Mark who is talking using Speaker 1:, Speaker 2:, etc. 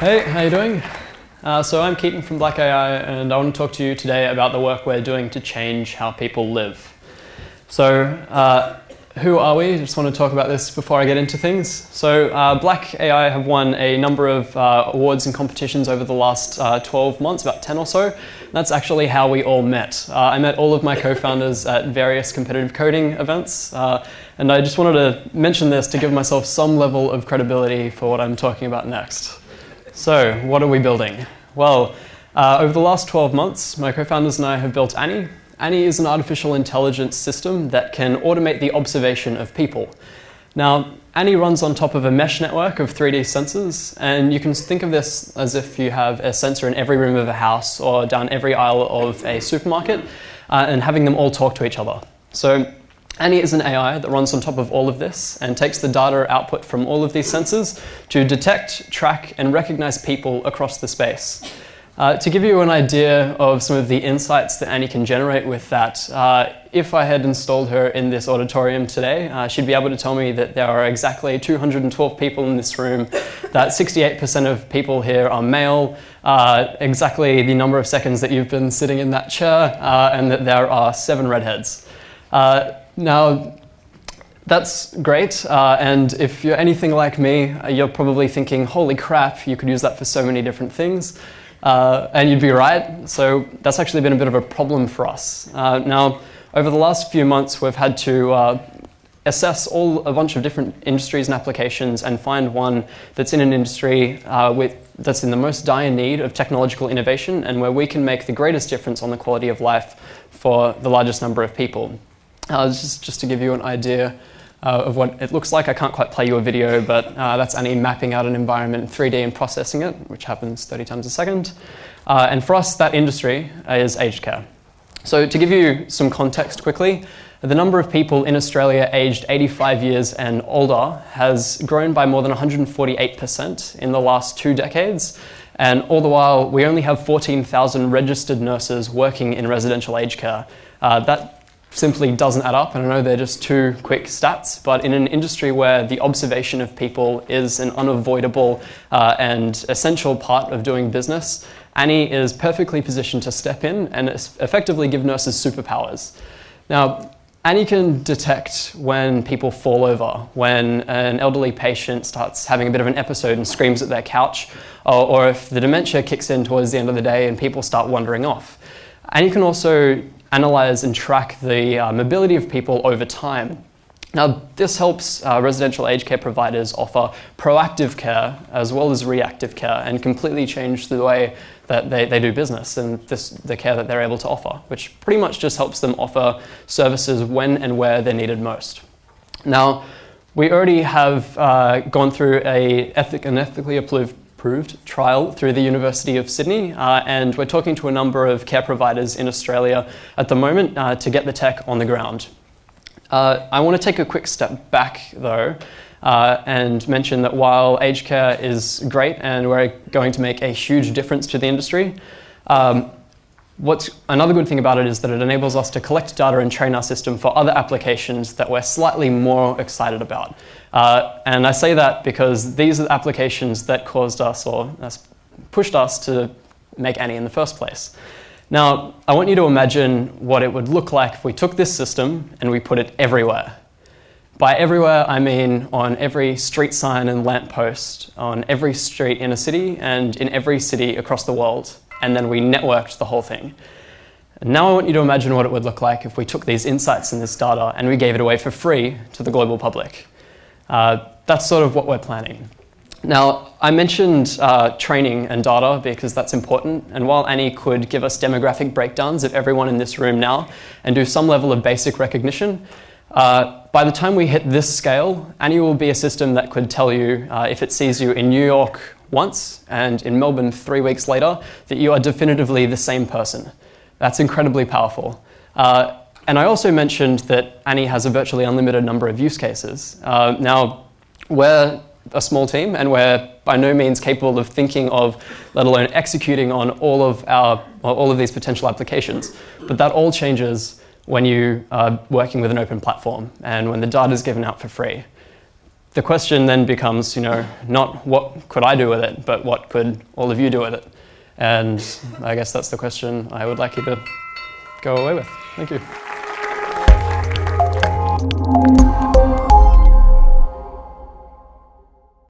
Speaker 1: Hey, how you doing? So I'm Keaton from BlackAI, and I want to talk to you today about the work we're doing to change how people live. So who are we? I just want to talk about this before I get into things. So BlackAI have won a number of awards and competitions over the last 12 months, about 10 or so. That's actually how we all met. I met all of my co-founders at various competitive coding events, and I just wanted to mention this to give myself some level of credibility for what I'm talking about next. So, what are we building? Well, over the last 12 months, my co-founders and I have built Annie. Annie is an artificial intelligence system that can automate the observation of people. Now, Annie runs on top of a mesh network of 3D sensors, and you can think of this as if you have a sensor in every room of a house or down every aisle of a supermarket, and having them all talk to each other. So, Annie is an AI that runs on top of all of this and takes the data output from all of these sensors to detect, track, and recognize people across the space. To give you an idea of some of the insights that Annie can generate with that, if I had installed her in this auditorium today, she'd be able to tell me that there are exactly 212 people in this room, that 68% of people here are male, exactly the number of seconds that you've been sitting in that chair, and that there are 7 redheads. Now, that's great, and if you're anything like me, you're probably thinking, holy crap, you could use that for so many different things, and you'd be right. So that's actually been a bit of a problem for us. Now, over the last few months, we've had to assess a bunch of different industries and applications and find one that's in an industry that's in the most dire need of technological innovation and where we can make the greatest difference on the quality of life for the largest number of people. Just to give you an idea of what it looks like, I can't quite play you a video, but that's Annie mapping out an environment in 3D and processing it, which happens 30 times a second. And for us, that industry is aged care. So to give you some context quickly, the number of people in Australia aged 85 years and older has grown by more than 148% in the last 2 decades. And all the while, we only have 14,000 registered nurses working in residential aged care. That simply doesn't add up, and I know they're just 2 quick stats, but in an industry where the observation of people is an unavoidable and essential part of doing business, Annie is perfectly positioned to step in and effectively give nurses superpowers. Now, Annie can detect when people fall over, when an elderly patient starts having a bit of an episode and screams at their couch, or if the dementia kicks in towards the end of the day and people start wandering off. Annie can also analyze and track the mobility of people over time. Now, this helps residential aged care providers offer proactive care as well as reactive care and completely change the way that they do business and the care that they're able to offer, which pretty much just helps them offer services when and where they're needed most. Now, we already have gone through an ethically approved trial through the University of Sydney, and we're talking to a number of care providers in Australia at the moment to get the tech on the ground. I want to take a quick step back though and mention that while aged care is great and we're going to make a huge difference to the industry, what's another good thing about it is that it enables us to collect data and train our system for other applications that we're slightly more excited about. And I say that because these are the applications that caused us or pushed us to make Annie in the first place. Now, I want you to imagine what it would look like if we took this system and we put it everywhere. By everywhere, I mean on every street sign and lamppost, on every street in a city and in every city across the world. And then we networked the whole thing. And now I want you to imagine what it would look like if we took these insights and this data and we gave it away for free to the global public. That's sort of what we're planning. Now, I mentioned training and data because that's important, and while Annie could give us demographic breakdowns of everyone in this room now and do some level of basic recognition, by the time we hit this scale, Annie will be a system that could tell you if it sees you in New York once and in Melbourne 3 weeks later, that you are definitively the same person. That's incredibly powerful. And I also mentioned that Annie has a virtually unlimited number of use cases. Now, we're a small team and we're by no means capable of thinking of, let alone executing on all of these potential applications. But that all changes when you are working with an open platform and when the data is given out for free. the question then becomes, not what could I do with it, but what could all of you do with it? And I guess that's the question I would like you to go away with. Thank you.